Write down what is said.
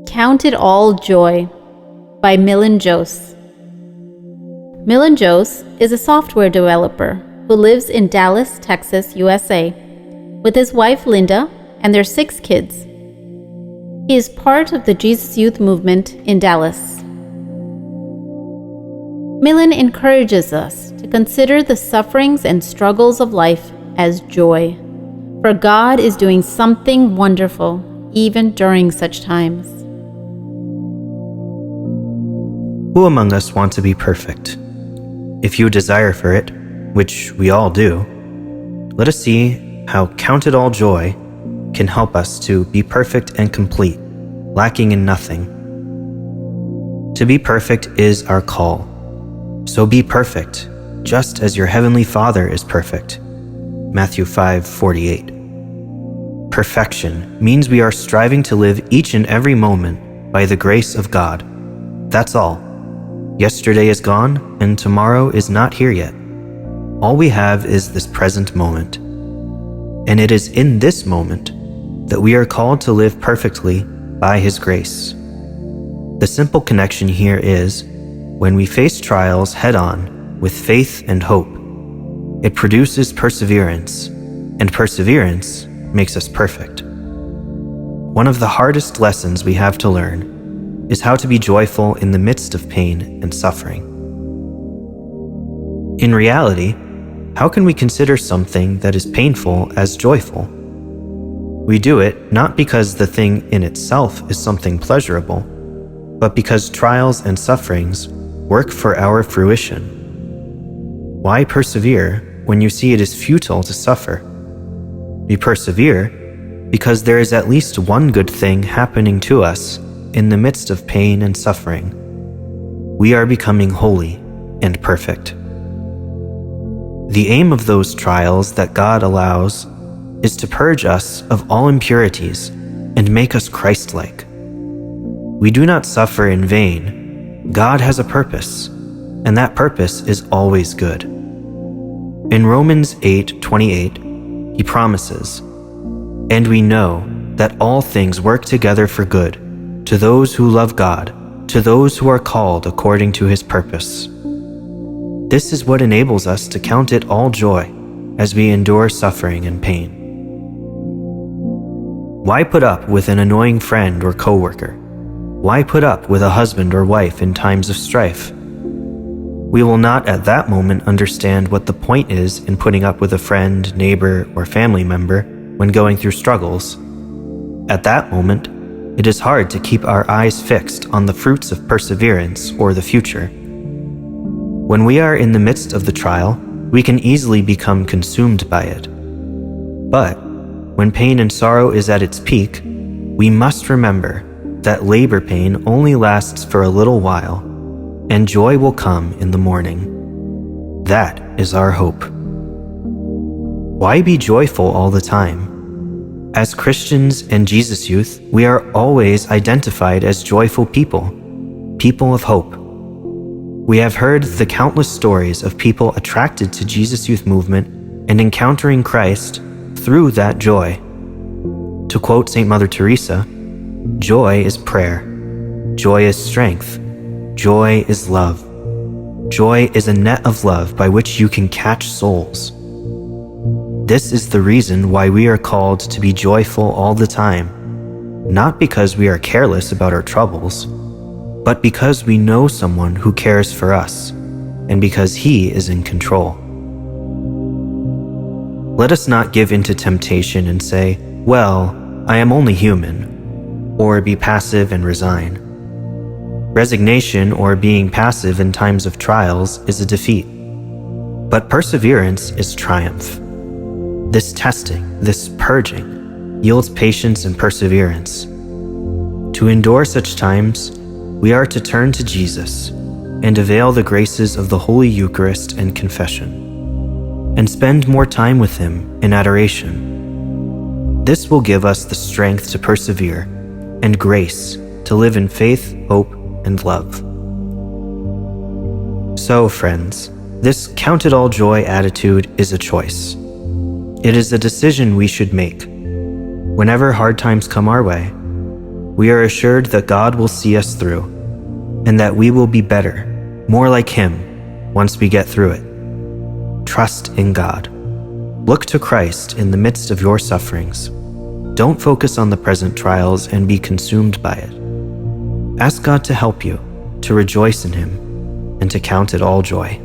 Count It All Joy by Millon. Millon is a software developer who lives in Dallas, Texas, USA, with his wife Linda and their 6 kids. He is part of the Jesus Youth movement in Dallas. Millon encourages us to consider the sufferings and struggles of life as joy, for God is doing something wonderful even during such times. Who among us want to be perfect? If you desire for it, which we all do, let us see how Count It All Joy can help us to be perfect and complete, lacking in nothing. To be perfect is our call. So be perfect, just as your heavenly Father is perfect. Matthew 5:48. Perfection means we are striving to live each and every moment by the grace of God. That's all. Yesterday is gone, and tomorrow is not here yet. All we have is this present moment. And it is in this moment that we are called to live perfectly by His grace. The simple connection here is, when we face trials head-on with faith and hope, it produces perseverance, and perseverance makes us perfect. One of the hardest lessons we have to learn is how to be joyful in the midst of pain and suffering. In reality, how can we consider something that is painful as joyful? We do it not because the thing in itself is something pleasurable, but because trials and sufferings work for our fruition. Why persevere when you see it is futile to suffer? We persevere because there is at least one good thing happening to us in the midst of pain and suffering. We are becoming holy and perfect. The aim of those trials that God allows is to purge us of all impurities and make us Christ-like. We do not suffer in vain. God has a purpose, and that purpose is always good. In Romans 8:28, He promises, "And we know that all things work together for good, to those who love God, to those who are called according to His purpose." This is what enables us to count it all joy as we endure suffering and pain. Why put up with an annoying friend or coworker? Why put up with a husband or wife in times of strife? We will not at that moment understand what the point is in putting up with a friend, neighbor, or family member when going through struggles. At that moment, it is hard to keep our eyes fixed on the fruits of perseverance or the future. When we are in the midst of the trial, we can easily become consumed by it. But when pain and sorrow is at its peak, we must remember that labor pain only lasts for a little while, and joy will come in the morning. That is our hope. Why be joyful all the time? As Christians and Jesus Youth, we are always identified as joyful people, people of hope. We have heard the countless stories of people attracted to Jesus Youth movement and encountering Christ through that joy. To quote St. Mother Teresa, "Joy is prayer. Joy is strength. Joy is love. Joy is a net of love by which you can catch souls." This is the reason why we are called to be joyful all the time, not because we are careless about our troubles, but because we know someone who cares for us, and because He is in control. Let us not give in to temptation and say, "Well, I am only human," or be passive and resign. Resignation or being passive in times of trials is a defeat, but perseverance is triumph. This testing, this purging, yields patience and perseverance. To endure such times, we are to turn to Jesus and avail the graces of the Holy Eucharist and confession, and spend more time with Him in adoration. This will give us the strength to persevere and grace to live in faith, hope, and love. So, friends, this count it all joy attitude is a choice. It is a decision we should make. Whenever hard times come our way, we are assured that God will see us through, and that we will be better, more like Him, once we get through it. Trust in God. Look to Christ in the midst of your sufferings. Don't focus on the present trials and be consumed by it. Ask God to help you, to rejoice in Him, and to count it all joy.